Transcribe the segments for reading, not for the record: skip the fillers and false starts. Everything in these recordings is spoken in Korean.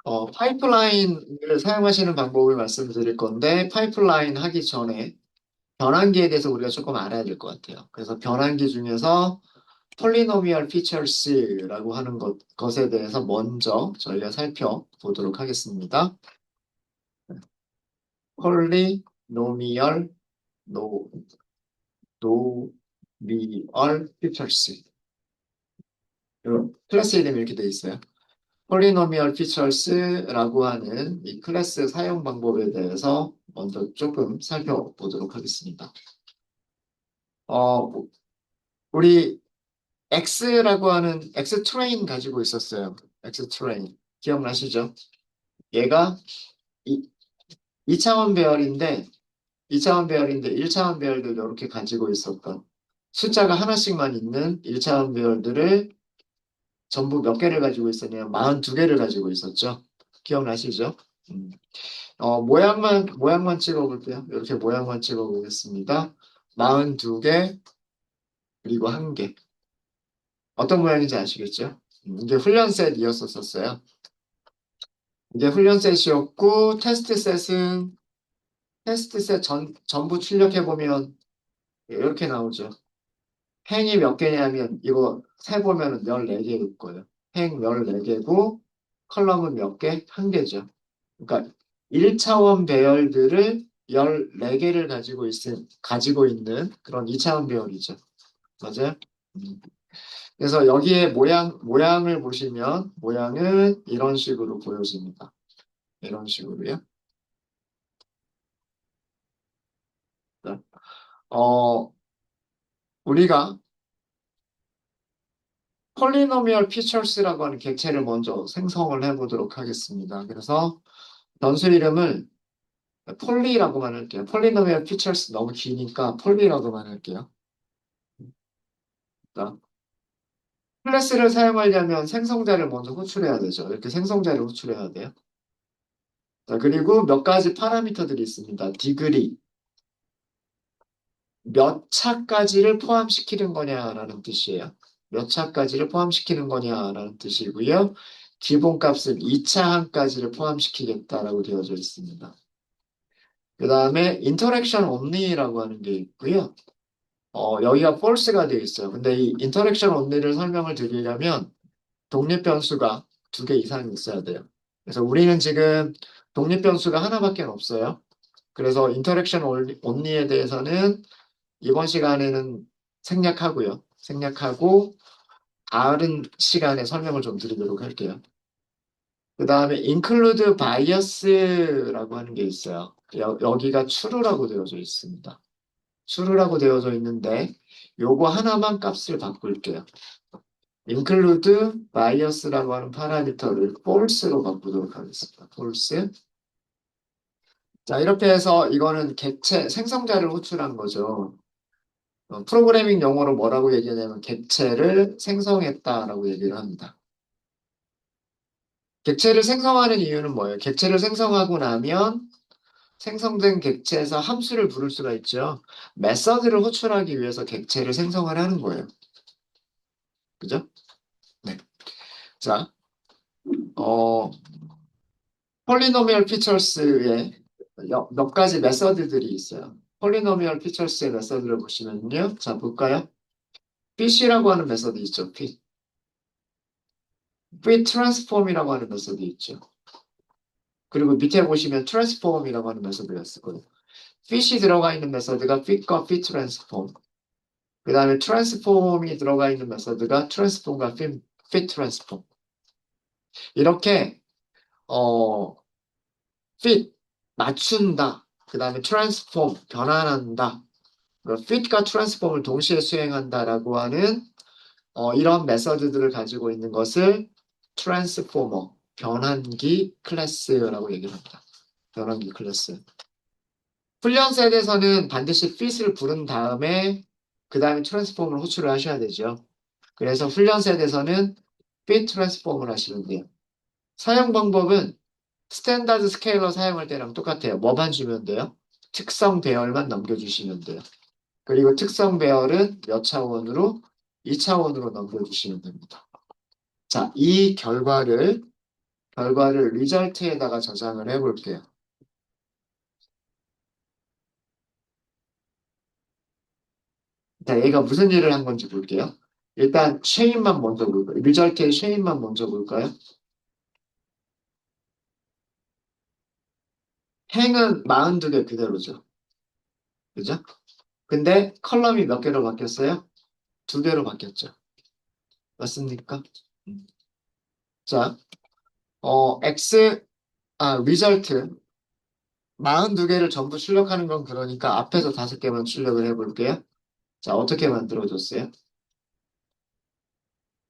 파이프라인을 사용하시는 방법을 말씀드릴 건데, 파이프라인 하기 전에 변환기에 대해서 우리가 조금 알아야 될 것 같아요. 그래서 변환기 중에서 폴리노미얼 피처스라고 하는 것에 대해서 먼저 저희가 살펴보도록 하겠습니다. 폴리노미얼, 노, 노미얼 피처스. 클래스 이름이 이렇게 되어 있어요. 폴리노미얼 피처스라고 하는 이 클래스 사용 방법에 대해서 먼저 조금 살펴보도록 하겠습니다. 어, 우리 X라고 하는 X 트레인 가지고 있었어요. X 트레인. 기억나시죠? 얘가 이, 2차원 배열인데 2차원 배열인데 1차원 배열도 이렇게 가지고 있었던 숫자가 하나씩만 있는 1차원 배열들을 전부 몇 개를 가지고 있었냐면 42개를 가지고 있었죠. 기억나시죠? 음. 모양만 찍어볼게요. 이렇게 모양만 찍어보겠습니다. 42개, 그리고 1개. 어떤 모양인지 아시겠죠? 이게 훈련셋이었었어요. 이게 훈련셋이었고, 테스트셋 전부 출력해보면 이렇게 나오죠. 행이 몇 개냐면, 이거 세보면 14개일 거예요. 행 14개고, 컬럼은 몇 개? 1개죠. 그러니까 1차원 배열들을 14개를 가지고 있는 그런 2차원 배열이죠. 맞아요? 음. 그래서 여기에 모양을 보시면, 모양은 이런 식으로 보여집니다. 이런 식으로요. 네. 어, 우리가 폴리노미얼 피처스라고 하는 객체를 먼저 생성을 해보도록 하겠습니다. 그래서 변수 이름을 폴리라고만 할게요. 폴리노미얼 피처스 너무 기니까 폴리라고만 할게요. 자, 클래스를 사용하려면 생성자를 먼저 호출해야 되죠. 이렇게 생성자를 호출해야 돼요. 자, 그리고 몇 가지 파라미터들이 있습니다. 디그리, 몇 차까지를 포함시키는 거냐라는 뜻이에요. 몇 차까지를 포함시키는 거냐라는 뜻이고요. 기본값은 2차 항까지를 포함시키겠다라고 되어져 있습니다. 그 다음에 인터랙션 only라고 하는 게 있고요. 여기가 false가 되어 있어요. 근데 이 인터랙션 only를 설명을 드리려면 독립 변수가 2개 이상이 있어야 돼요. 그래서 우리는 지금 독립 변수가 하나밖에 없어요. 그래서 인터랙션 only에 대해서는 이번 시간에는 생략하고요. 생략하고 다른 시간에 설명을 좀 드리도록 할게요. 그 다음에 include bias라고 하는 게 있어요. 여기가 true라고 되어져 있습니다. true라고 되어져 있는데 요거 하나만 값을 바꿀게요. include bias라고 하는 파라미터를 false로 바꾸도록 하겠습니다. false. 자, 이렇게 해서 이거는 객체, 생성자를 호출한 거죠. 프로그래밍 용어로 뭐라고 얘기하냐면 객체를 생성했다라고 얘기를 합니다. 객체를 생성하는 이유는 뭐예요? 객체를 생성하고 나면 생성된 객체에서 함수를 부를 수가 있죠. 메서드를 호출하기 위해서 객체를 생성을 하는 거예요. 그죠? 네. 자, 어, 폴리노미얼 피처스에 몇 가지 메서드들이 있어요. 폴리노미얼 피처스의 메서드를 보시면요. 자, 볼까요? fit이라고 하는 메서드 있죠. fit transform이라고 하는 메서드 있죠. 그리고 밑에 보시면 transform이라고 하는 메서드가 있거든요. fit이 들어가 있는 메서드가 fit과 fit transform. 그 다음에 transform이 들어가 있는 메서드가 transform과 fit transform. 이렇게 어, fit 맞춘다. 그 다음에 transform 변환한다. fit과 transform을 동시에 수행한다라고 하는 이런 메서드들을 가지고 있는 것을 transformer 변환기 클래스라고 얘기를 합니다. 변환기 클래스. 훈련 셋에서는 반드시 fit을 부른 다음에 그 다음에 트랜스폼을 호출을 하셔야 되죠. 그래서 훈련 셋에서는 fit 트랜스폼을 하시면 돼요. 사용 방법은 스탠다드 스케일러 사용할 때랑 똑같아요. 뭐만 주면 돼요? 특성 배열만 넘겨주시면 돼요. 그리고 특성 배열은 몇 차원으로? 2차원으로 넘겨주시면 됩니다. 자, 이 결과를 결과를 리절트에다가 저장을 해볼게요. 자, 얘가 무슨 일을 한 건지 볼게요. 일단 쉐인만 먼저 볼까요? 리절트의 쉐인만 먼저 볼까요? 행은 42개 그대로죠. 그죠? 근데 컬럼이 몇 개로 바뀌었어요? 두 개로 바뀌었죠. 맞습니까? 음. 자, 리절트 42개를 전부 출력하는 건 그러니까 앞에서 5개만 출력을 해볼게요. 자, 어떻게 만들어줬어요?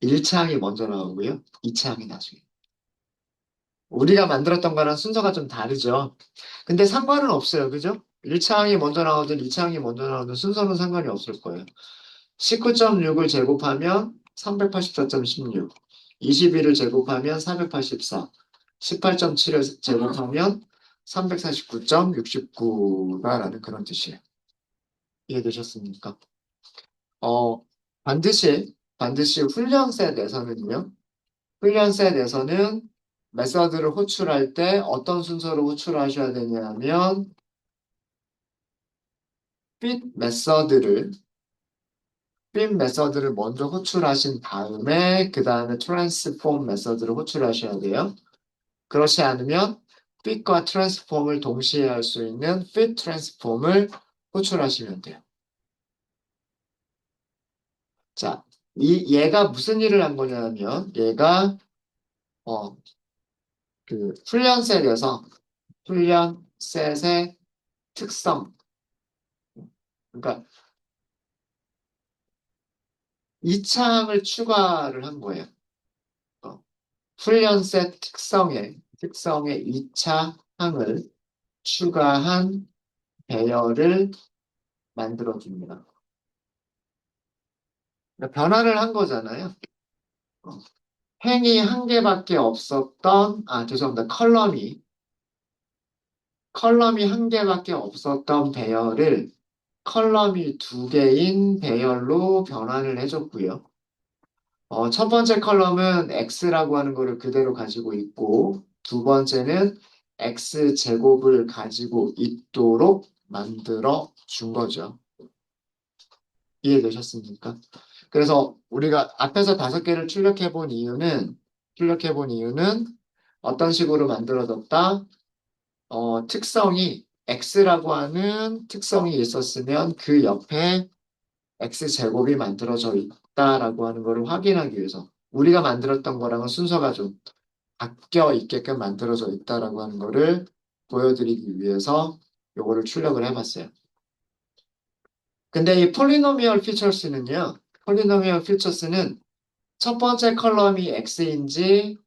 1차항이 먼저 나오고요. 2차항이 나중에. 우리가 만들었던 거랑 순서가 좀 다르죠. 근데 상관은 없어요. 그죠? 1차항이 먼저 나오든 2차항이 먼저 나오든 순서는 상관이 없을 거예요. 19.6을 제곱하면 384.16, 21을 제곱하면 484, 18.7을 제곱하면 349.69다라는 그런 뜻이에요. 이해되셨습니까? 어, 반드시 훈련셋에서는 메서드를 호출할 때 어떤 순서로 호출하셔야 되냐면, fit 메서드를 fit 메서드를 먼저 호출하신 다음에 그 다음에 transform 메서드를 호출하셔야 돼요. 그렇지 않으면 fit과 transform을 동시에 할 수 있는 fit transform을 호출하시면 돼요. 자, 얘가 무슨 일을 한 거냐면 얘가 어, 그 훈련셋의 특성, 그러니까 이차항을 추가를 한 거예요. 어, 훈련셋 특성의 2차항을 추가한 배열을 만들어줍니다. 그러니까 변화를 한 거잖아요. 어, 행이 한 개밖에 없었던, 죄송합니다. 컬럼이 한 개밖에 없었던 배열을 컬럼이 두 개인 배열로 변환을 해줬고요. 첫 번째 컬럼은 x라고 하는 거를 그대로 가지고 있고, 두 번째는 x 제곱을 가지고 있도록 만들어 준 거죠. 이해되셨습니까? 그래서 우리가 앞에서 5개를 출력해 본 이유는 어떤 식으로 만들어졌다? 특성이 x라고 하는 특성이 있었으면 그 옆에 x제곱이 만들어져 있다라고 하는 것을 확인하기 위해서 우리가 만들었던 거랑은 순서가 좀 바뀌어 있게끔 만들어져 있다라고 하는 거를 보여드리기 위해서 요거를 출력을 해봤어요. 근데 이 폴리노미얼 피처스는 첫 번째 컬럼이 x인지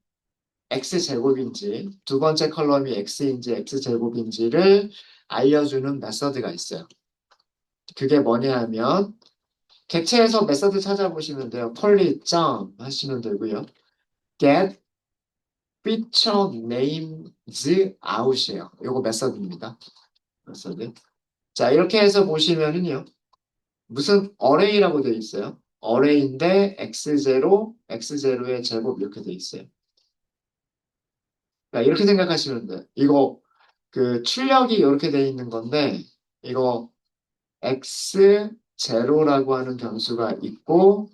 x제곱인지 두 번째 컬럼이 x인지 x제곱인지를 알려주는 메서드가 있어요. 그게 뭐냐 하면 객체에서 메서드 찾아보시면 돼요. 폴리 점 하시면 되고요. get feature names out이에요. 요거 메서드입니다. 메서드. 자, 이렇게 해서 보시면은요. 무슨 어레이라고 되어 있어요. 어레이인데 x0의 제곱 이렇게 되어 있어요. 그러니까 이렇게 생각하시면 돼요. 이거 그 출력이 이렇게 되어 있는 건데 이거 x0라고 하는 변수가 있고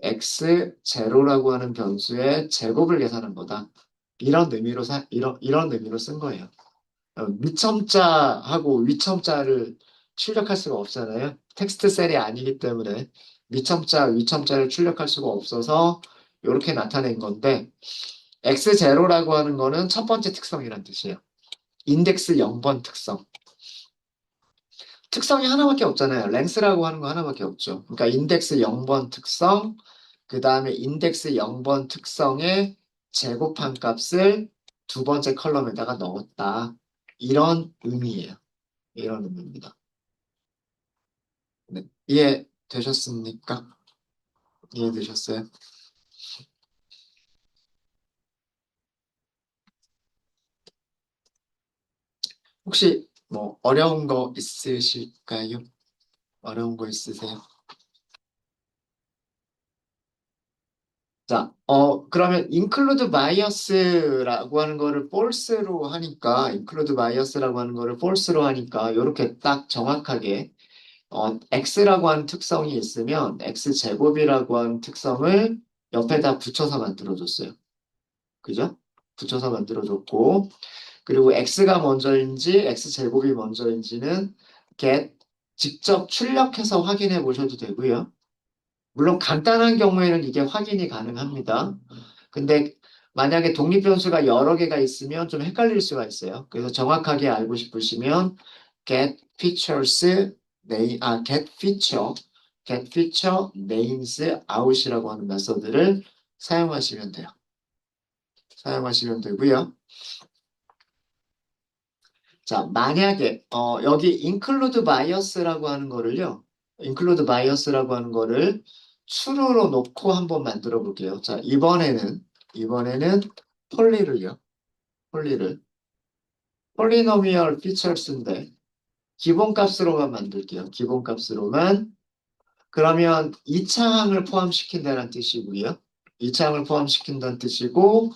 x0라고 하는 변수의 제곱을 계산한 거다. 이런 의미로 쓴 거예요. 미첨자하고 위첨자를 출력할 수가 없잖아요. 텍스트 셀이 아니기 때문에 미첨자, 위첨자를 출력할 수가 없어서 이렇게 나타낸 건데 x0라고 하는 거는 첫 번째 특성이란 뜻이에요. 인덱스 0번 특성. 특성이 하나밖에 없잖아요. 랭스라고 하는 거 하나밖에 없죠. 그러니까 인덱스 0번 특성, 그 다음에 인덱스 0번 특성의 제곱한 값을 두 번째 컬럼에다가 넣었다. 이런 의미예요. 이런 의미입니다. 네. 이해되셨습니까? 이해되셨어요? 혹시 뭐 어려운 거 있으실까요? 어려운 거 있으세요? 자, 그러면 include bias라고 하는 거를 false로 하니까, include bias라고 하는 거를 false로 하니까, 이렇게 딱 정확하게, x라고 하는 특성이 있으면, x제곱이라고 하는 특성을 옆에다 붙여서 만들어줬어요. 그죠? 붙여서 만들어줬고, 그리고 x가 먼저인지, x제곱이 먼저인지는 get 직접 출력해서 확인해 보셔도 되고요. 물론 간단한 경우에는 이게 확인이 가능합니다. 근데 만약에 독립변수가 여러 개가 있으면 좀 헷갈릴 수가 있어요. 그래서 정확하게 알고 싶으시면 get feature names out이라고 하는 메서드를 사용하시면 돼요. 사용하시면 되고요. 자, 만약에 여기 include bias라고 하는 거를 true로 놓고 한번 만들어 볼게요. 자, 이번에는 폴리를요. 폴리를 폴리노미얼 피처스인데 기본값으로만 만들게요. 기본값으로만. 그러면 2차항을 포함시킨다는 뜻이고요. 2차항을 포함시킨다는 뜻이고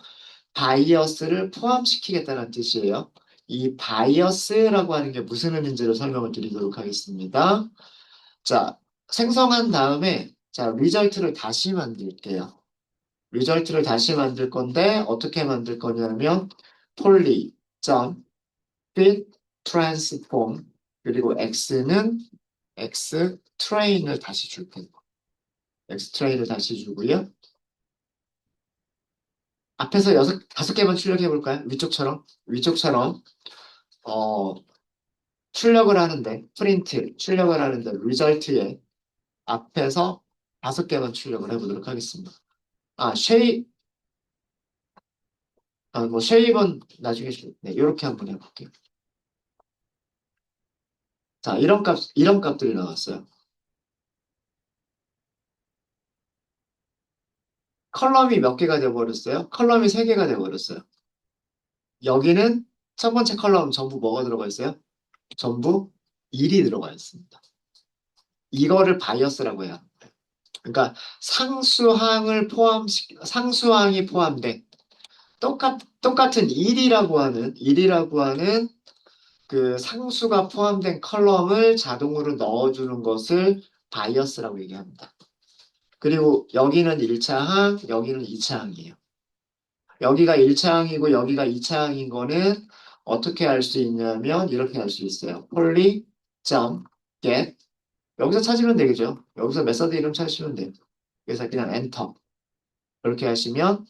바이어스를 포함시키겠다는 뜻이에요. 이 바이어스라고 하는 게 무슨 의미인지를 설명을 드리도록 하겠습니다. 자, 생성한 다음에 자, 리절트를 다시 만들게요. 리절트를 다시 만들 건데 어떻게 만들 거냐면 poly, fit, transform 그리고 x는 x train을 다시 줄 거예요. x train을 다시 주고요. 앞에서 다섯 개만 출력해 볼까요? 위쪽처럼 어, 출력을 하는데 리절트에 앞에서 다섯 개만 출력을 해보도록 하겠습니다. 아, 뭐 쉐입은 나중에 네, 이렇게 한번 해볼게요. 자, 이런 값들이 나왔어요. 컬럼이 몇 개가 되어버렸어요? 컬럼이 세 개가 되어버렸어요. 여기는 첫 번째 컬럼 전부 뭐가 들어가 있어요? 전부 1이 들어가 있습니다. 이거를 바이어스라고 해요. 그러니까 상수항이 포함된 똑같은 1이라고 하는 그 상수가 포함된 컬럼을 자동으로 넣어주는 것을 바이어스라고 얘기합니다. 그리고 여기는 1차항, 여기는 2차항이에요. 여기가 1차항이고 여기가 2차항인 거는 어떻게 할 수 있냐면 이렇게 할 수 있어요. poly, get 여기서 찾으면 되겠죠. 여기서 메서드 이름 찾으시면 돼요. 그래서 그냥 엔터 이렇게 하시면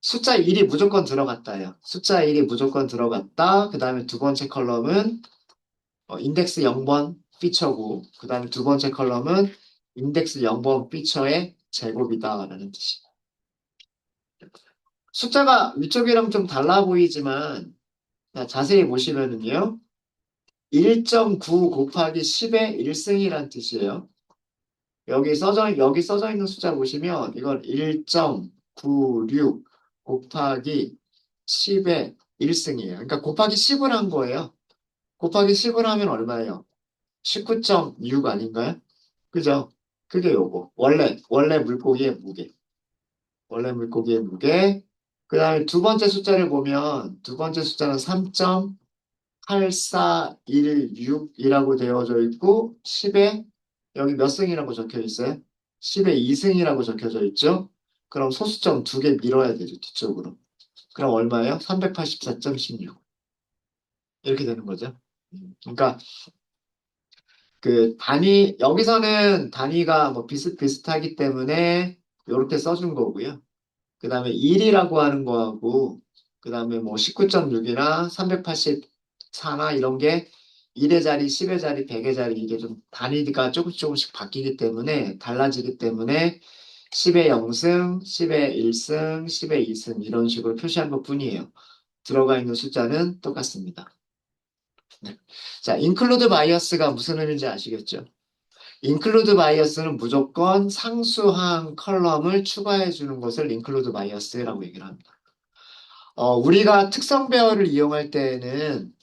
숫자 1이 무조건 들어갔다예요. 숫자 1이 무조건 들어갔다. 그 다음에 두 번째 컬럼은 인덱스 0번 피처고 그 다음에 두 번째 컬럼은 인덱스 0번 피처의 제곱이다라는 뜻이에요. 숫자가 위쪽이랑 좀 달라 보이지만 자세히 보시면은요. 1.9 곱하기 10의 1승이란 뜻이에요. 여기 써져 있는 숫자 보시면 이건 1.96 곱하기 10의 1승이에요. 그러니까 곱하기 10을 한 거예요. 곱하기 10을 하면 얼마예요? 19.6 아닌가요? 그죠? 그게 요거. 원래 물고기의 무게. 원래 물고기의 무게. 그 다음에 두 번째 숫자를 보면 두 번째 숫자는 3.8416이라고 되어져 있고 10에 여기 몇 승이라고 적혀 있어요? 10에 2승이라고 적혀져 있죠? 그럼 소수점 두 개 밀어야 되죠, 뒤쪽으로. 그럼 얼마예요? 384.16. 이렇게 되는 거죠. 그러니까 여기서는 단위가 뭐 비슷비슷하기 때문에 이렇게 써준 거고요. 그 다음에 1이라고 하는 거하고, 그 다음에 뭐 19.6이나 384나 이런 게 1의 자리, 10의 자리, 100의 자리, 이게 좀 단위가 조금씩 바뀌기 때문에, 달라지기 때문에 10의 0승, 10의 1승, 10의 2승 이런 식으로 표시한 것 뿐이에요. 들어가 있는 숫자는 똑같습니다. 네. 자, include bias가 무슨 의미인지 아시겠죠? include bias는 무조건 상수항 컬럼을 추가해 주는 것을 include bias라고 얘기를 합니다. 우리가 특성 배열을 이용할 때에는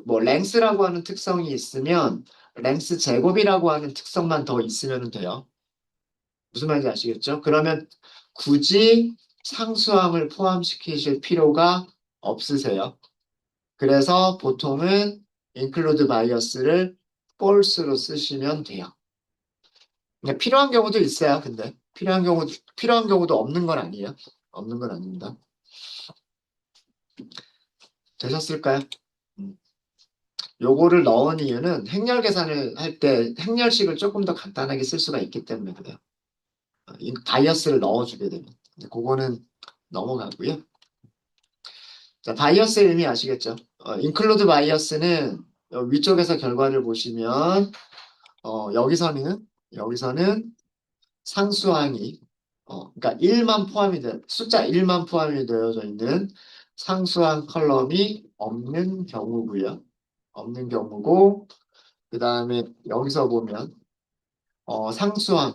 뭐 length라고 하는 특성이 있으면 length 제곱이라고 하는 특성만 더 있으면 돼요. 무슨 말인지 아시겠죠? 그러면 굳이 상수함을 포함시키실 필요가 없으세요. 그래서 보통은 include bias를 false로 쓰시면 돼요. 그러니까 필요한 경우도 있어요. 근데 필요한 경우도 없는 건 아니에요. 없는 건 아닙니다. 되셨을까요? 음. 요거를 넣은 이유는 행렬 계산을 할 때 행렬식을 조금 더 간단하게 쓸 수가 있기 때문에 그래요. 이 바이어스를 넣어주게 되면. 근데 그거는 넘어가고요. 자, 바이어스의 의미 아시겠죠? include bias는 위쪽에서 결과를 보시면 여기서는 상수항이 그러니까 1만 포함이 숫자 1만 포함이 되어져 있는 상수항 컬럼이 없는 경우고요. 없는 경우고 그 다음에 여기서 보면 상수항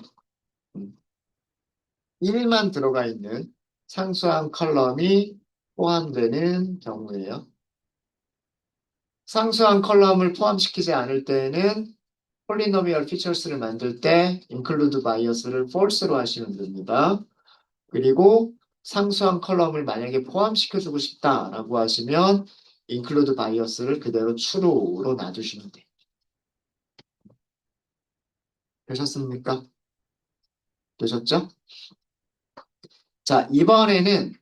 1만 들어가 있는 상수항 컬럼이 포함되는 경우예요. 상수항 컬럼을 포함시키지 않을 때는 폴리노미얼 피처스를 만들 때 include bias를 false로 하시면 됩니다. 그리고 상수항 컬럼을 만약에 포함시켜주고 싶다라고 하시면 include bias를 그대로 true로 놔두시면 돼요. 되셨습니까? 되셨죠? 자, 이번에는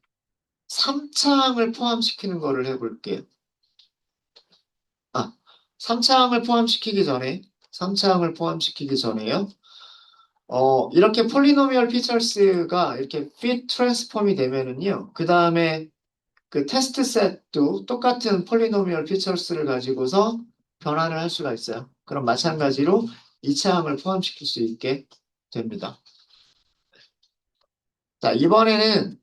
3차항을 포함시키는 거를 해볼게요. 아, 3차항을 포함시키기 전에, 3차항을 포함시키기 전에요. 이렇게 폴리노미얼 피처스가 이렇게 fit 트랜스폼이 되면은요. 그 다음에 그 테스트 셋도 똑같은 폴리노미얼 피처스를 가지고서 변환을 할 수가 있어요. 그럼 마찬가지로 2차항을 포함시킬 수 있게 됩니다. 자, 이번에는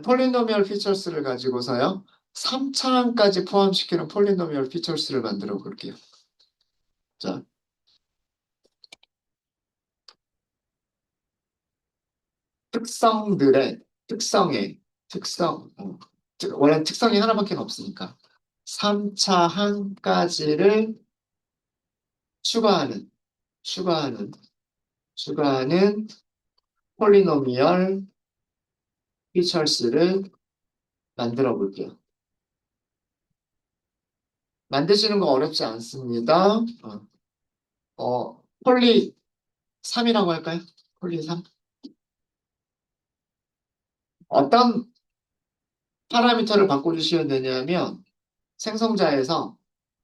폴리노미얼 피처스를 가지고서요. 3차항까지 포함시키는 폴리노미얼 피처스를 만들어 볼게요. 자, 특성들의 원래 특성이 하나밖에 없으니까 3차 항까지를 추가하는 추가하는 추가하는 폴리노미얼 피처스를 만들어 볼게요. 만드시는 거 어렵지 않습니다. 폴리 3이라고 할까요? 폴리 3. 어떤 파라미터를 바꿔주시면 되냐면 생성자에서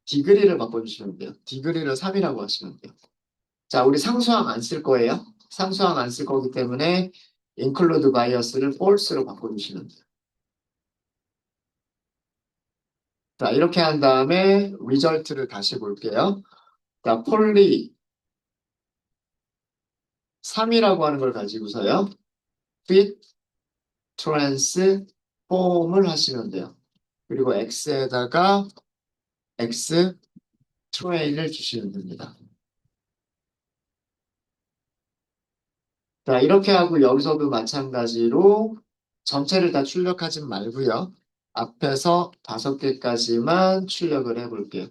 디그리를 바꿔주시면 돼요. 디그리를 3이라고 하시면 돼요. 자, 우리 상수항 안 쓸 거예요. 상수항 안 쓸 거기 때문에 include bias를 false로 바꿔주시면 돼요. 자, 이렇게 한 다음에 리절트를 다시 볼게요. 자, 폴리 3이라고 하는 걸 가지고서요. fit transform을 하시면 돼요. 그리고 x에다가 x train을 주시면 됩니다. 자, 이렇게 하고 여기서도 마찬가지로 전체를 다 출력하지 말고요. 앞에서 5개까지만 출력을 해볼게요.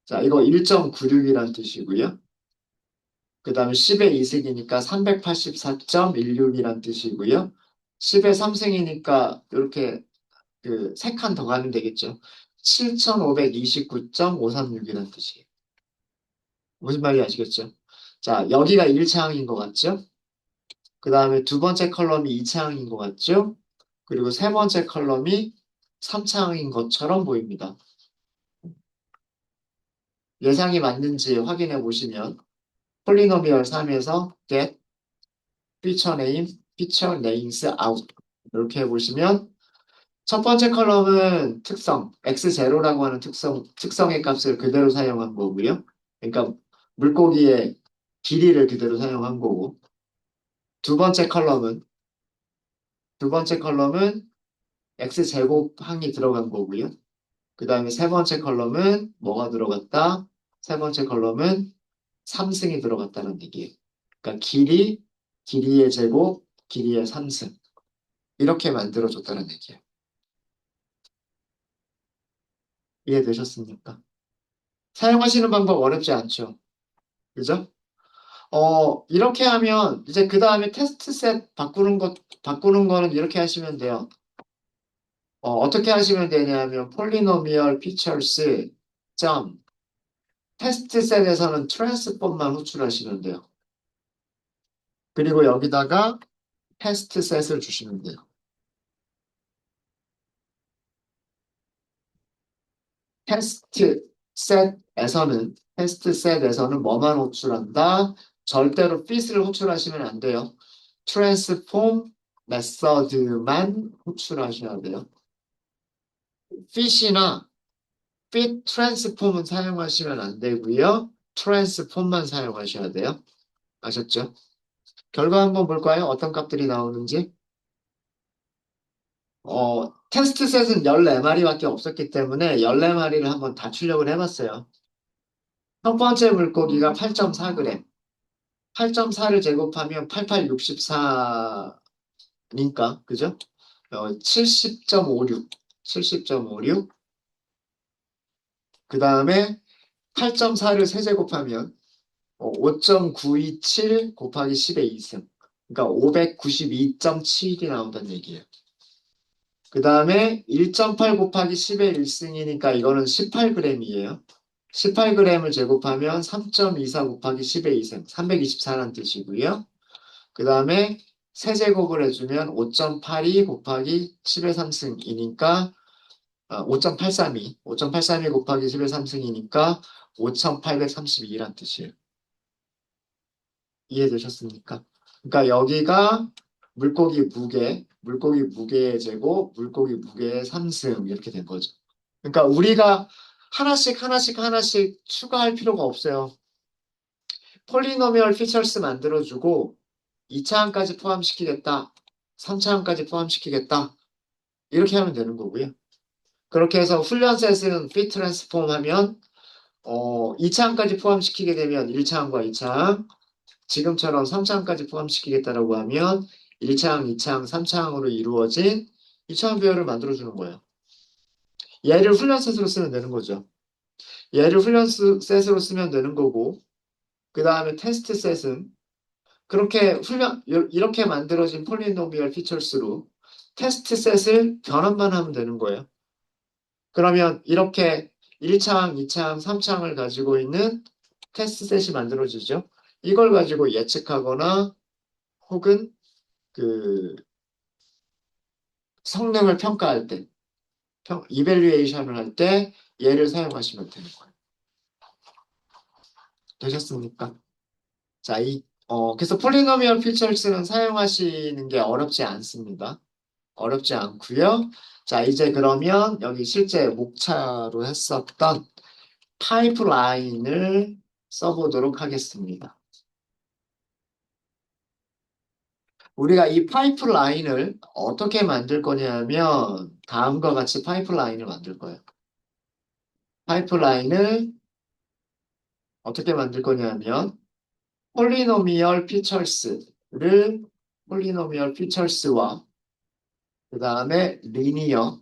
자, 이거 1.96이란 뜻이고요. 그 다음에 10의 2승이니까 384.16이란 뜻이고요. 10의 3승이니까 이렇게 그 3칸 더 가면 되겠죠. 7529.536이란 뜻이에요. 무슨 말인지 아시겠죠? 자, 여기가 1차항인 것 같죠? 그 다음에 두 번째 컬럼이 2차항인 것 같죠? 그리고 세 번째 컬럼이 3차항인 것처럼 보입니다. 예상이 맞는지 확인해 보시면 폴리노미얼 3에서 get, feature name, feature names out 이렇게 해보시면 첫 번째 컬럼은 특성, x0라고 하는 특성의 값을 그대로 사용한 거고요. 그러니까 물고기의 길이를 그대로 사용한 거고 두 번째 컬럼은 두 번째 컬럼은 x제곱 항이 들어간 거고요. 그 다음에 세 번째 컬럼은 뭐가 들어갔다? 세 번째 컬럼은 3승이 들어갔다는 얘기예요. 그러니까 길이의 제곱, 길이의 3승. 이렇게 만들어줬다는 얘기예요. 이해되셨습니까? 사용하시는 방법 어렵지 않죠? 그죠? 이렇게 하면 이제 그 다음에 테스트 셋 바꾸는 거는 이렇게 하시면 돼요. 어떻게 하시면 되냐면 폴리노미얼 피처스 점 테스트 셋에서는 트랜스폼만 호출하시면 돼요. 그리고 여기다가 테스트 셋을 주시면 돼요. 테스트 셋에서는 뭐만 호출한다? 절대로 fit을 호출하시면 안 돼요. 트랜스폼 메서드만 호출하셔야 돼요. fit이나 fit 트랜스폼은 사용하시면 안 되고요. 트랜스폼만 사용하셔야 돼요. 아셨죠? 결과 한번 볼까요? 어떤 값들이 나오는지. 테스트 셋은 14마리밖에 없었기 때문에 14마리를 한번 다 출력을 해봤어요. 첫 번째 물고기가 8.4g. 8.4를 제곱하면 8864니까, 그죠? 70.56. 70.56. 그 다음에 8.4를 세제곱하면 5.927 곱하기 10의 2승. 그러니까 592.7이 나온다는 얘기예요. 그 다음에 1.8 곱하기 10의 1승이니까 이거는 18g이에요. 18g을 제곱하면 3.24 곱하기 10의 2승, 324라는 뜻이고요. 그 다음에 세제곱을 해주면 5.82 곱하기 10의 3승이니까 5.832, 5.832 곱하기 10의 3승이니까 5,832란 뜻이에요. 이해되셨습니까? 그러니까 여기가 물고기 무게의 제곱, 물고기 무게의 3승 이렇게 된 거죠. 그러니까 우리가 하나씩 추가할 필요가 없어요. 폴리노미얼 피처스 만들어주고 2차항까지 포함시키겠다. 3차항까지 포함시키겠다. 이렇게 하면 되는 거고요. 그렇게 해서 훈련셋은 fit 트랜스폼 하면 2차항까지 포함시키게 되면 1차항과 2차항, 지금처럼 3차항까지 포함시키겠다라고 하면 1차항, 2차항, 3차항으로 이루어진 2차항 배열을 만들어주는 거예요. 얘를 훈련셋으로 쓰면 되는 거죠. 얘를 훈련셋으로 쓰면 되는 거고, 그 다음에 테스트 셋은 이렇게 만들어진 폴리노미얼 피처스로 테스트 셋을 변환만 하면 되는 거예요. 그러면 이렇게 1차항, 2차항, 3차항을 가지고 있는 테스트 셋이 만들어지죠. 이걸 가지고 예측하거나 혹은 그 성능을 평가할 때, 이밸류에이션을 할 때 얘를 사용하시면 되는 거예요. 되셨습니까? 자, 그래서 폴리노미얼 피처스는 사용하시는 게 어렵지 않습니다. 어렵지 않고요. 자, 이제 그러면 여기 실제 목차로 했었던 파이프라인을 써보도록 하겠습니다. 우리가 이 파이프라인을 어떻게 만들 거냐면 다음과 같이 파이프라인을 만들 거예요. 파이프라인을 어떻게 만들 거냐면 폴리노미얼 피처스를 폴리노미얼 피처스와 그 다음에 리니어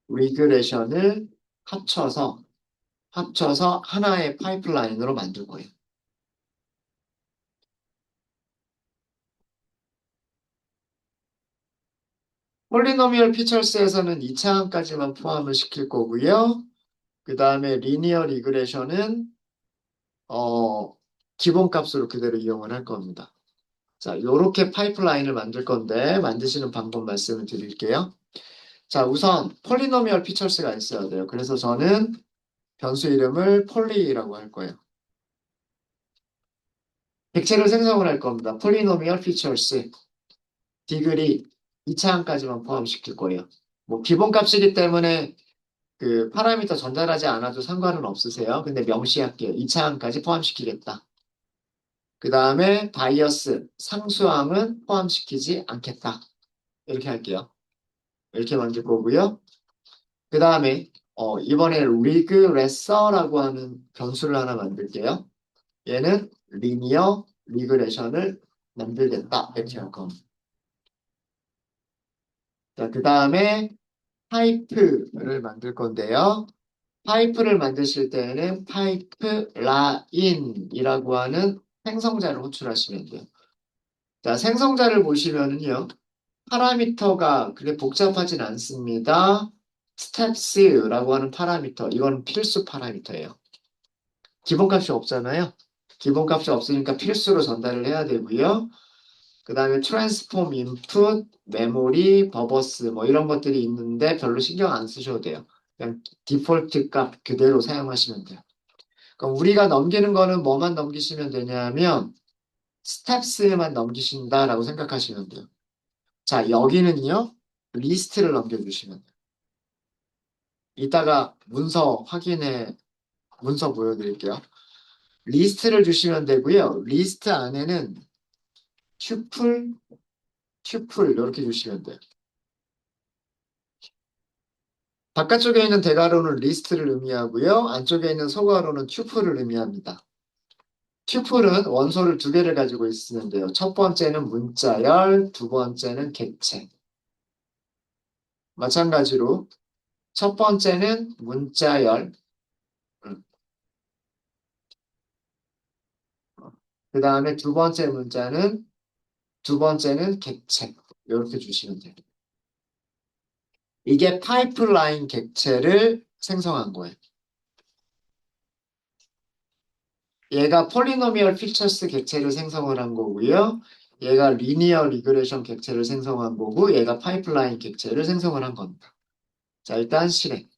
리그레션을 합쳐서 하나의 파이프라인으로 만들 거예요. 폴리노미얼 피처스에서는 2차항까지만 포함을 시킬 거고요. 그 다음에 리니어 리그레션은 기본값으로 그대로 이용을 할 겁니다. 자, 요렇게 파이프라인을 만들 건데 만드시는 방법 말씀을 드릴게요. 자, 우선 폴리노미얼 피처스가 있어야 돼요. 그래서 저는 변수 이름을 폴리라고 할 거예요. 객체를 생성을 할 겁니다. 폴리노미얼 피처스 디그리 2차항까지만 포함시킬 거예요. 뭐 기본값이기 때문에 그 파라미터 전달하지 않아도 상관은 없으세요. 근데 명시할게요. 2차항까지 포함시키겠다. 그 다음에 바이어스 상수항은 포함시키지 않겠다. 이렇게 할게요. 이렇게 만들 거고요. 그 다음에 이번에 리그레서라고 하는 변수를 하나 만들게요. 얘는 리니어 리그레션을 만들겠다. 이렇게 할 겁니다. 자, 그 다음에 파이프를 만들 건데요. 파이프를 만드실 때는 파이프 라인이라고 하는 생성자를 호출하시면 돼요. 자, 생성자를 보시면은요. 파라미터가 그렇게 복잡하진 않습니다. 스텝스라고 하는 파라미터, 이건 필수 파라미터예요. 기본값이 없잖아요. 기본값이 없으니까 필수로 전달을 해야 되고요. 그 다음에 트랜스폼 인풋, 메모리, 버버스 뭐 이런 것들이 있는데 별로 신경 안 쓰셔도 돼요. 그냥 디폴트 값 그대로 사용하시면 돼요. 그럼 우리가 넘기는 거는 뭐만 넘기시면 되냐면 스텝스만 넘기신다라고 생각하시면 돼요. 자, 여기는요. 리스트를 넘겨주시면 돼요. 이따가 문서 보여드릴게요. 리스트를 주시면 되고요. 리스트 안에는 튜플, 튜플 이렇게 주시면 돼요. 바깥쪽에 있는 대괄호는 리스트를 의미하고요. 안쪽에 있는 소괄호는 튜플을 의미합니다. 튜플은 원소를 두 개를 가지고 있는데요. 첫 번째는 문자열, 두 번째는 객체. 마찬가지로 첫 번째는 문자열, 그 다음에 두 번째는 객체. 이렇게 주시면 돼요. 이게 파이프라인 객체를 생성한 거예요. 얘가 폴리노미얼 피처스 객체를 생성을 한 거고요. 얘가 리니어 리그레션 객체를 생성한 거고 얘가 파이프라인 객체를 생성을 한 겁니다. 자, 일단 실행.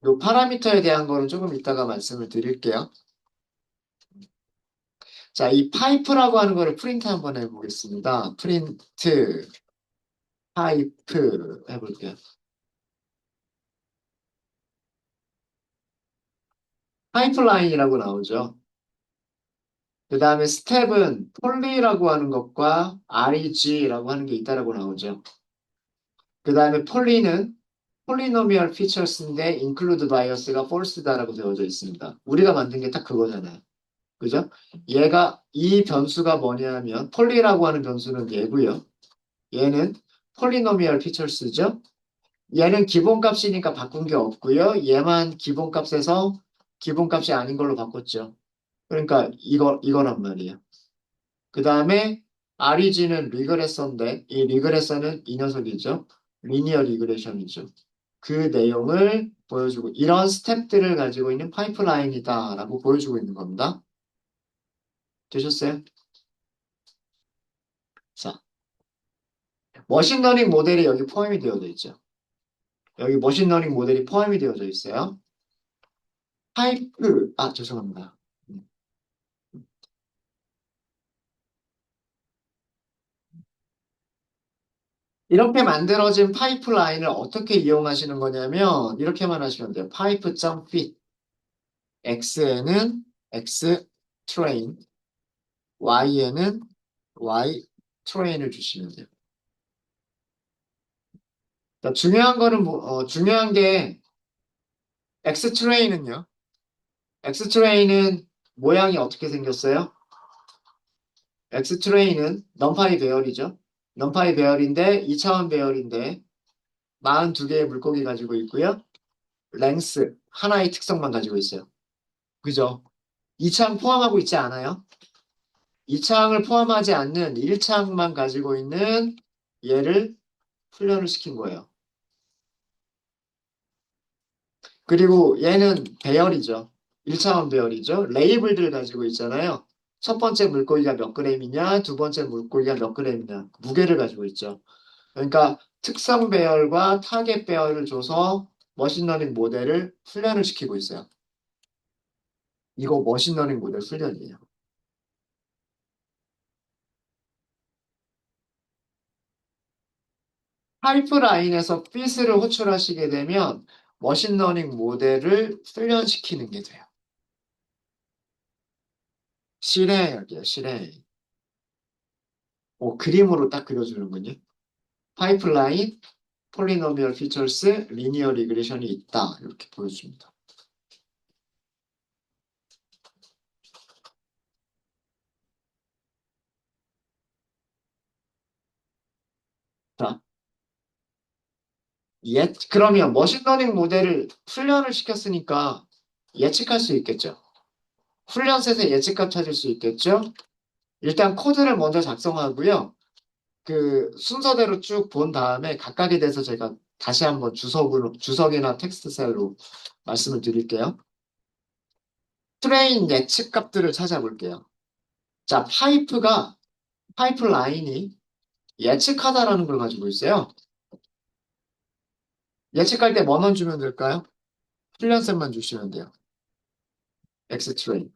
요 파라미터에 대한 거는 조금 이따가 말씀을 드릴게요. 자, 이 파이프라고 하는 거를 프린트 한번 해보겠습니다. 프린트 파이프 해볼게요. 파이프라인이라고 나오죠. 그 다음에 스텝은 폴리라고 하는 것과 reg라고 하는 게 있다라고 나오죠. 그 다음에 폴리는 폴리노미얼 피처스인데 include bias가 false다라고 되어져 있습니다. 우리가 만든 게 딱 그거잖아요. 그죠? 얘가 이 변수가 뭐냐면 폴리라고 하는 변수는 얘고요. 얘는 폴리노미얼 피처스죠. 얘는 기본값이니까 바꾼 게 없고요. 얘만 기본값에서 기본값이 아닌 걸로 바꿨죠. 그러니까 이거란 말이에요. 그 다음에 REG는 리그레서인데 이 리그레서는 이 녀석이죠. 리니어 리그레션이죠. 그 내용을 보여주고 이런 스텝들을 가지고 있는 파이프라인이다라고 보여주고 있는 겁니다. 되셨어요? 자, 머신러닝 모델이 여기 포함이 되어져 있죠. 여기 머신러닝 모델이 포함이 되어져 있어요. 죄송합니다. 이렇게 만들어진 파이프라인을 어떻게 이용하시는 거냐면 이렇게만 하시면 돼요. pipe.fit x에는 x train y에는 y train을 주시면 돼요. 그러니까 중요한 게 x train은요. x train은 모양이 어떻게 생겼어요? x train은 numPy 배열이죠. numPy 배열인데 2차원 배열인데 42개의 물고기 가지고 있고요. length 하나의 특성만 가지고 있어요. 그죠? 2창 포함하고 있지 않아요? 2창을 포함하지 않는 1창만 가지고 있는 얘를 훈련을 시킨 거예요. 그리고 얘는 배열이죠. 1차원 배열이죠. 레이블들 가지고 있잖아요. 첫 번째 물고기가 몇 그램이냐, 두 번째 물고기가 몇 그램이냐, 무게를 가지고 있죠. 그러니까 특성 배열과 타겟 배열을 줘서 머신러닝 모델을 훈련을 시키고 있어요. 이거 머신러닝 모델 훈련이에요. 파이프라인에서 핏을 호출하시게 되면 머신러닝 모델을 훈련시키는 게 돼요. 실행이에요, 실행. 그림으로 딱 그려주는군요. 파이프라인, 폴리노미얼 피처스, 리니어 리그레션이 있다. 이렇게 보여줍니다. 자, 그러면 머신러닝 모델을 훈련을 시켰으니까 예측할 수 있겠죠. 훈련셋의 예측값 찾을 수 있겠죠? 일단 코드를 먼저 작성하고요. 그 순서대로 쭉 본 다음에 각각에 대해서 제가 다시 한번 주석이나 텍스트 셀로 말씀을 드릴게요. 트레인 예측값들을 찾아볼게요. 자, 파이프 라인이 예측하다라는 걸 가지고 있어요. 예측할 때 뭐만 주면 될까요? 훈련셋만 주시면 돼요. X 트레인.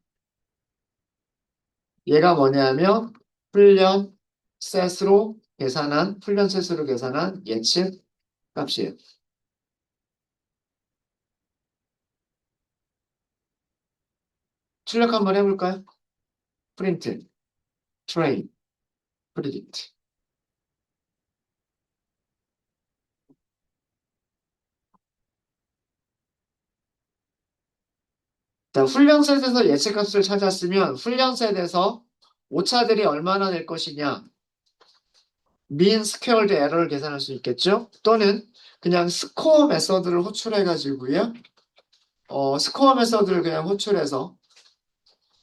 얘가 뭐냐면 훈련셋으로 계산한 예측 값이에요. 출력 한번 해볼까요? 프린트, 트레인, 프리딕트. 자, 훈련셋에서 예측값을 찾았으면 훈련셋에서 오차들이 얼마나 될 것이냐. 민 스퀘어드 에러를 계산할 수 있겠죠? 또는 그냥 스코어 메서드를 호출해 가지고요. 스코어 메서드를 그냥 호출해서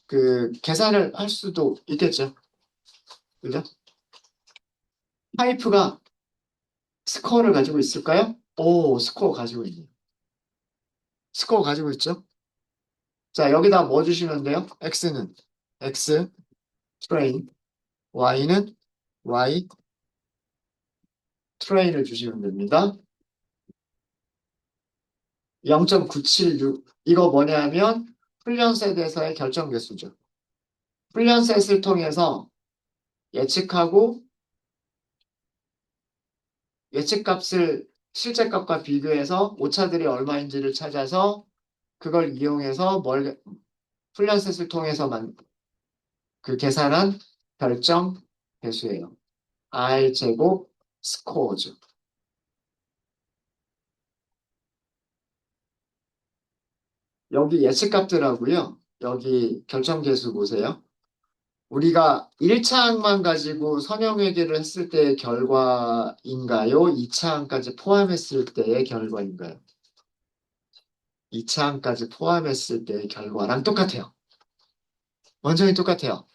그 계산을 할 수도 있겠죠. 그죠? 파이프가 스코어를 가지고 있을까요? 오, 스코어 가지고 있네요. 스코어 가지고 있죠? 자, 여기다 뭐 주시면 돼요? X는 X 트레인, Y는 Y 트레인을 주시면 됩니다. 0.976. 이거 뭐냐면 훈련셋에서의 결정 개수죠. 훈련셋을 통해서 예측하고 예측값을 실제값과 비교해서 오차들이 얼마인지를 찾아서 그걸 이용해서 훈련셋을 통해서만 그 계산한 결정 배수예요. R 제곱 스코어죠. 여기 예측값들하고요. 여기 결정 계수 보세요. 우리가 1차항만 가지고 선형회계를 했을 때의 결과인가요? 2차항까지 포함했을 때의 결과인가요? 2차항까지 포함했을 때의 결과랑 똑같아요. 완전히 똑같아요.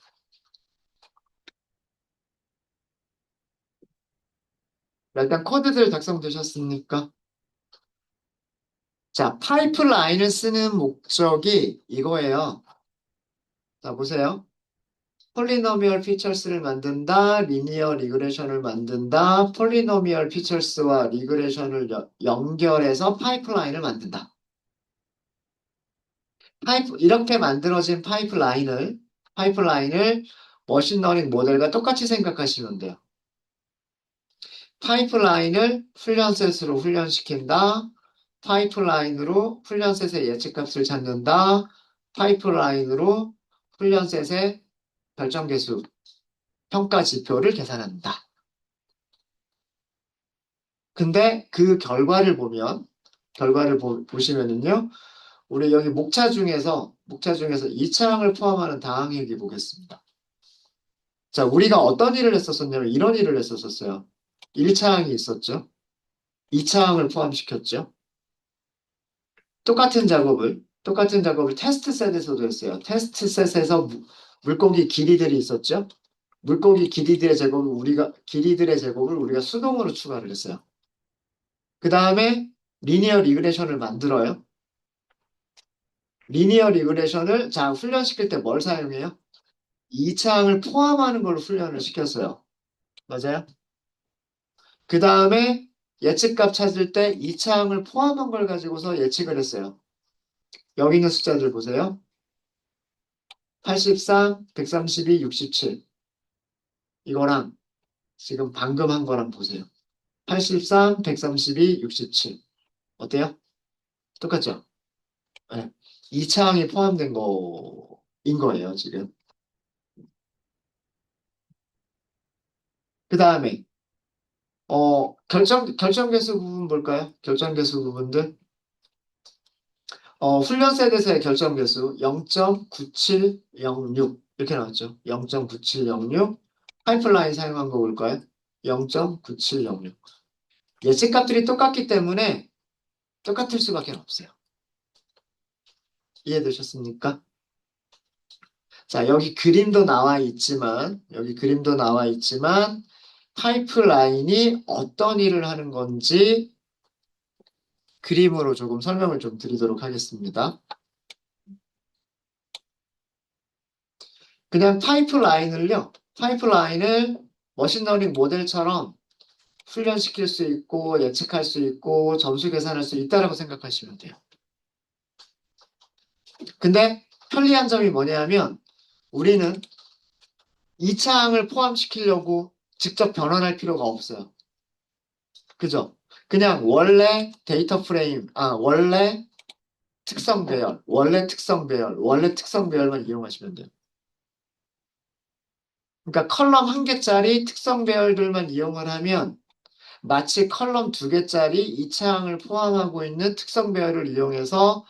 자, 일단 코드들 작성되셨습니까? 자, 파이프라인을 쓰는 목적이 이거예요. 자, 보세요. 폴리노미얼 피처스를 만든다, 리니어 리그레션을 만든다, 폴리노미얼 피처스와 리그레션을 연결해서 파이프라인을 만든다. 이렇게 만들어진 파이프라인을 머신러닝 모델과 똑같이 생각하시면 돼요. 파이프라인을 훈련셋으로 훈련시킨다. 파이프라인으로 훈련셋의 예측값을 찾는다. 파이프라인으로 훈련셋의 결정계수 평가 지표를 계산한다. 근데 그 결과를 보시면은요. 우리 여기 목차 중에서 2차항을 포함하는 다항액이 보겠습니다. 자, 우리가 어떤 일을 했었었냐면 이런 일을 했었었어요. 1차항이 있었죠. 2차항을 포함시켰죠. 똑같은 작업을 테스트 셋에서도 했어요. 테스트 셋에서 물고기 길이들이 있었죠. 길이들의 제곱을 우리가 수동으로 추가를 했어요. 그 다음에 리니어 리그레션을 만들어요. 리니어 리그레션을 자 훈련시킬 때 뭘 사용해요? 2차항을 포함하는 걸로 훈련을 시켰어요. 맞아요? 그 다음에 예측값 찾을 때 2차항을 포함한 걸 가지고서 예측을 했어요. 여기 있는 숫자들 보세요. 83, 132, 67. 이거랑 지금 방금 한 거랑 보세요. 83, 132, 67. 어때요? 똑같죠? 네. 2차항이 포함된 거인 거예요, 지금. 그 다음에, 결정계수 부분 볼까요? 결정계수 부분들. 훈련 셋에서의 결정계수 0.9706. 이렇게 나왔죠. 0.9706. 파이프라인 사용한 거 볼까요? 0.9706. 예측값들이 똑같기 때문에 똑같을 수밖에 없어요. 이해되셨습니까? 자, 여기 그림도 나와 있지만, 파이프라인이 어떤 일을 하는 건지 그림으로 조금 설명을 좀 드리도록 하겠습니다. 그냥 파이프라인을 머신러닝 모델처럼 훈련시킬 수 있고, 예측할 수 있고, 점수 계산할 수 있다라고 생각하시면 돼요. 근데 편리한 점이 뭐냐면, 우리는 2차항을 포함시키려고 직접 변환할 필요가 없어요. 그죠? 그냥 원래 원래 특성 배열만 이용하시면 돼요. 그러니까 컬럼 한 개짜리 특성 배열들만 이용을 하면 마치 컬럼 두 개짜리 2차항을 포함하고 있는 특성 배열을 이용해서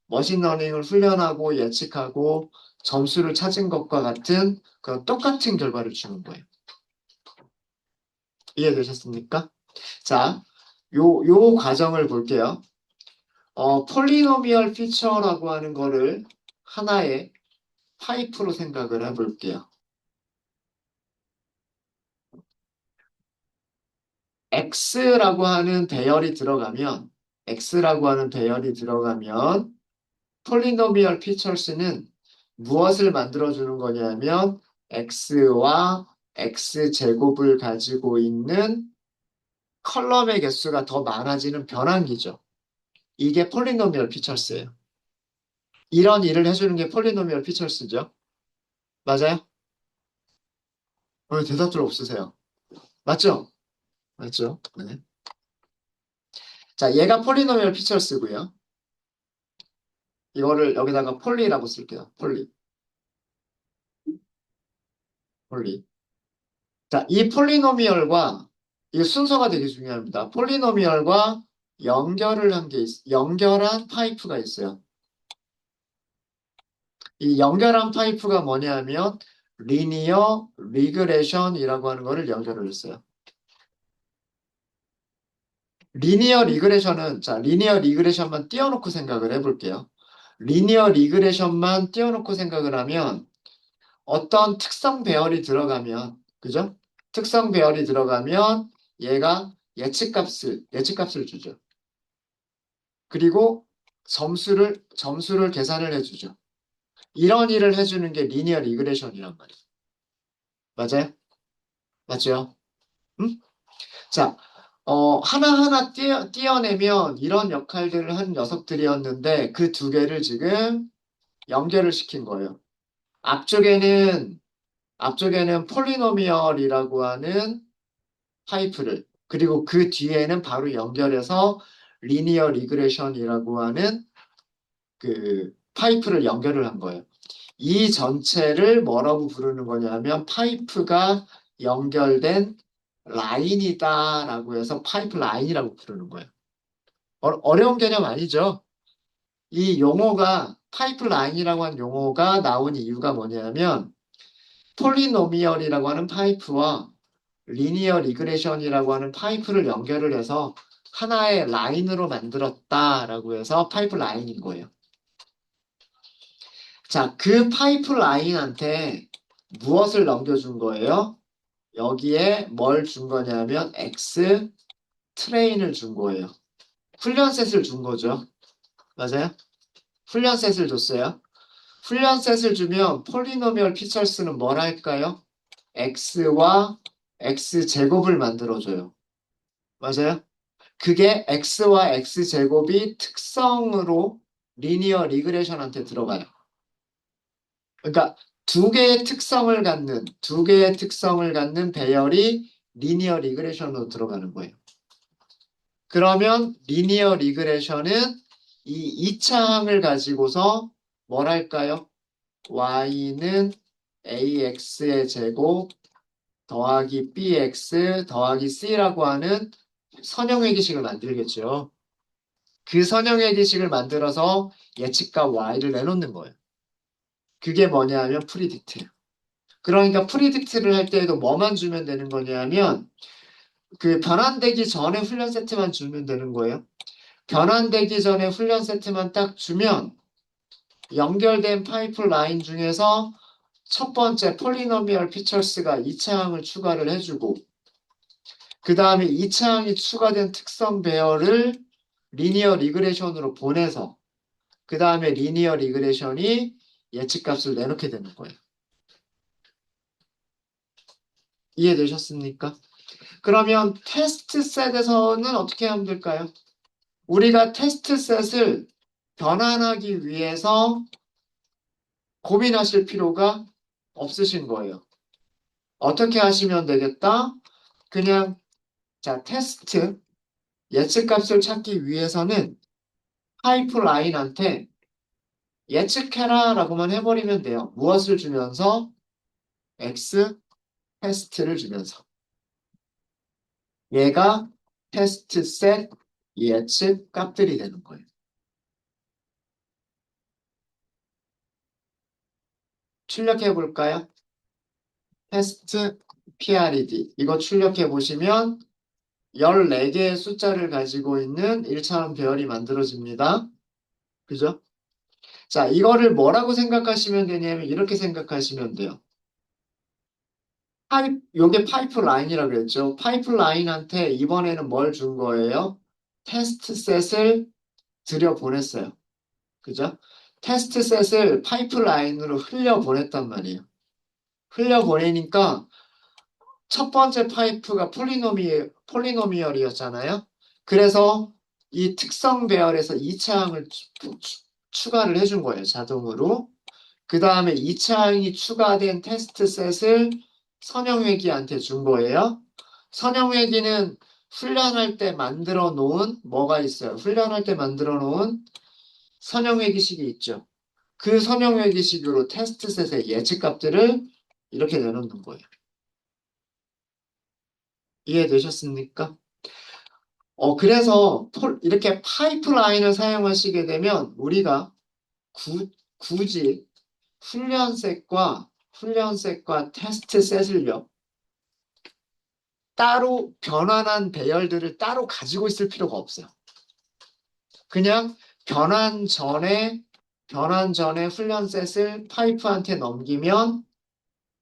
머신러닝을 훈련하고 예측하고 점수를 찾은 것과 같은 그런 똑같은 결과를 주는 거예요. 이해되셨습니까? 자, 요 과정을 볼게요. 폴리노미얼 피처라고 하는 거를 하나의 파이프로 생각을 해볼게요. X라고 하는 배열이 들어가면, X라고 하는 배열이 들어가면, 폴리노미얼 피처스는 무엇을 만들어주는 거냐면, X와 X제곱을 가지고 있는 컬럼의 개수가 더 많아지는 변환기죠. 이게 폴리노미얼 피처스예요. 이런 일을 해주는 게 폴리노미얼 피처스죠. 맞아요? 왜 대답들 없으세요? 맞죠? 맞죠? 네. 자, 얘가 폴리노미얼 피처스고요. 이거를 여기다가 폴리라고 쓸게요. 폴리. 자, 이 폴리노미얼과 이 순서가 되게 중요합니다. 폴리노미얼과 연결한 파이프가 있어요. 이 연결한 파이프가 뭐냐면 리니어 리그레션이라고 하는 거를 연결을 했어요. 리니어 리그레션만 띄워놓고 생각을 해볼게요. 리니어 리그레션만 띄워놓고 생각을 하면 어떤 특성 배열이 들어가면, 그죠? 특성 배열이 들어가면 얘가 예측값을 주죠. 그리고 점수를 계산을 해주죠. 이런 일을 해주는 게 리니어 리그레션이란 말이에요. 맞아요? 맞죠? 응? 자, 하나하나 띄어내면 이런 역할들을 한 녀석들이었는데 그 두 개를 지금 연결을 시킨 거예요. 앞쪽에는 폴리노미얼이라고 하는 파이프를 그리고 그 뒤에는 바로 연결해서 리니어 리그레션이라고 하는 그 파이프를 연결을 한 거예요. 이 전체를 뭐라고 부르는 거냐면 파이프가 연결된 라인이다라고 해서 파이프 라인이라고 부르는 거예요. 어려운 개념 아니죠? 이 용어가 파이프 라인이라고 하는 용어가 나온 이유가 뭐냐면 폴리노미얼이라고 하는 파이프와 리니어 리그레션이라고 하는 파이프를 연결을 해서 하나의 라인으로 만들었다라고 해서 파이프 라인인 거예요. 자, 그 파이프 라인한테 무엇을 넘겨준 거예요? 여기에 뭘 준 거냐면 X 트레인을 준 거예요. 훈련셋을 준 거죠. 맞아요? 훈련셋을 줬어요. 훈련셋을 주면 폴리노미얼 피처스는 뭘 할까요? X와 X제곱을 만들어줘요. 맞아요? 그게 X와 X제곱이 특성으로 리니어 리그레션한테 들어가요. 그러니까 두 개의 특성을 갖는 배열이 리니어 리그레션으로 들어가는 거예요. 그러면 리니어 리그레션은 이 2차항을 가지고서 뭘 할까요? y는 ax의 제곱 더하기 bx 더하기 c라고 하는 선형회기식을 만들겠죠. 그 선형회기식을 만들어서 예측값 y를 내놓는 거예요. 그게 뭐냐 하면 프리딕트예요. 그러니까 프리딕트를 할 때에도 뭐만 주면 되는 거냐면 그 변환되기 전에 훈련 세트만 주면 되는 거예요. 변환되기 전에 훈련 세트만 딱 주면 연결된 파이프 라인 중에서 첫 번째 폴리노미얼 피처스가 2차항을 추가를 해주고 그 다음에 2차항이 추가된 특성 배열을 리니어 리그레션으로 보내서 그 다음에 리니어 리그레션이 예측값을 내놓게 되는 거예요. 이해되셨습니까? 그러면 테스트 셋에서는 어떻게 하면 될까요? 우리가 테스트 셋을 변환하기 위해서 고민하실 필요가 없으신 거예요. 어떻게 하시면 되겠다? 그냥 자 테스트 예측값을 찾기 위해서는 파이프라인한테 예측해라 라고만 해버리면 돼요. 무엇을 주면서? X 테스트를 주면서. 얘가 테스트 셋 예측 값들이 되는 거예요. 출력해 볼까요? 테스트 PRED. 이거 출력해 보시면 14개의 숫자를 가지고 있는 1차원 배열이 만들어집니다. 그죠? 자, 이거를 뭐라고 생각하시면 되냐면 이렇게 생각하시면 돼요. 요게 파이프라인이라고 그랬죠. 파이프라인한테 이번에는 뭘 준 거예요? 테스트 셋을 들여보냈어요. 그죠? 테스트 셋을 파이프라인으로 흘려보냈단 말이에요. 흘려보내니까 첫 번째 파이프가 폴리노미얼이었잖아요. 그래서 이 특성 배열에서 2차항을 추가를 해준 거예요. 자동으로. 그 다음에 2차항이 추가된 테스트 셋을 선형회기한테 준 거예요. 선형회기는 훈련할 때 만들어 놓은 뭐가 있어요? 훈련할 때 만들어 놓은 선형회기식이 있죠. 그 선형회기식으로 테스트 셋의 예측값들을 이렇게 내놓는 거예요. 이해되셨습니까? 그래서 이렇게 파이프라인을 사용하시게 되면 우리가 굳이 훈련셋과 테스트 셋을요. 따로 변환한 배열들을 따로 가지고 있을 필요가 없어요. 그냥 변환 전에 훈련셋을 파이프한테 넘기면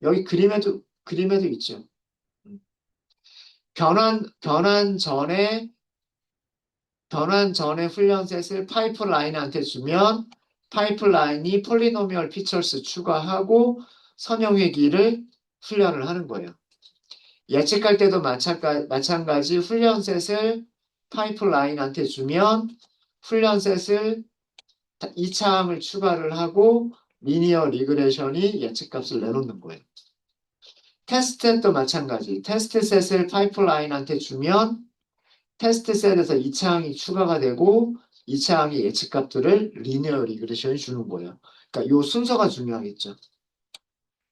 여기 그림에도 있죠. 변환 전에 훈련셋을 파이프라인한테 주면 파이프라인이 폴리노미얼 피처스 추가하고 선형회기를 훈련을 하는 거예요. 예측할 때도 마찬가지 훈련셋을 파이프라인한테 주면 훈련셋을 2차항을 추가를 하고 리니어 리그레션이 예측값을 내놓는 거예요. 테스트셋도 마찬가지. 테스트셋을 파이프라인한테 주면 테스트셋에서 2차항이 추가가 되고 2차항의 예측값들을 리니어 리그레션이 주는 거예요. 그러니까 이 순서가 중요하겠죠.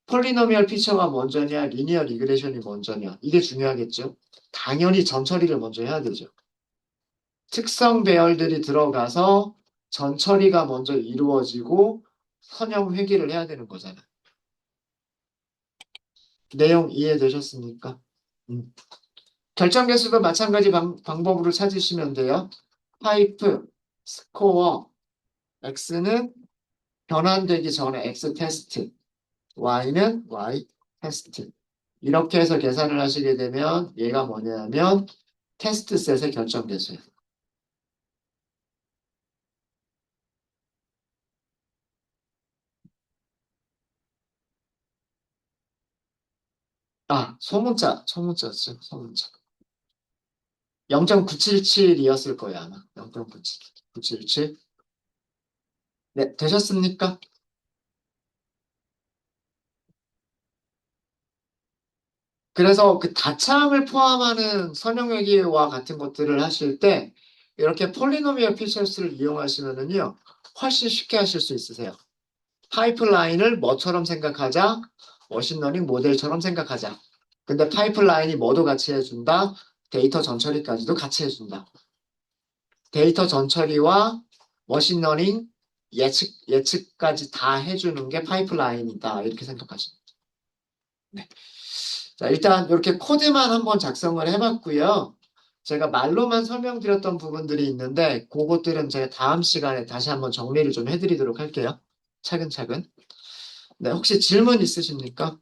폴리노미얼 피처가 먼저냐, 리니어 리그레션이 먼저냐. 이게 중요하겠죠. 당연히 전처리를 먼저 해야 되죠. 특성 배열들이 들어가서 전처리가 먼저 이루어지고 선형 회귀를 해야 되는 거잖아요. 내용 이해되셨습니까? 결정 개수도 마찬가지 방법으로 찾으시면 돼요. 타입, 스코어, x는 변환되기 전에 x 테스트, y는 y 테스트. 이렇게 해서 계산을 하시게 되면 얘가 뭐냐면 테스트 셋의 결정 개수예요. 소문자죠, 소문자. 0.977이었을 거예요, 아마. 0.977. 네, 되셨습니까? 그래서 그 다차항을 포함하는 선형회계와 같은 것들을 하실 때 이렇게 폴리노미얼 피처스를 이용하시면은요 훨씬 쉽게 하실 수 있으세요. 파이프라인을 뭐처럼 생각하자? 머신러닝 모델처럼 생각하자. 근데 파이프라인이 뭐도 같이 해준다? 데이터 전처리까지도 같이 해준다. 데이터 전처리와 머신러닝 예측까지 다 해주는 게 파이프라인이다. 이렇게 생각하시면 돼요. 네. 자, 일단 이렇게 코드만 한번 작성을 해봤고요. 제가 말로만 설명드렸던 부분들이 있는데 그것들은 제가 다음 시간에 다시 한번 정리를 좀 해드리도록 할게요. 차근차근. 네, 혹시 질문 있으십니까?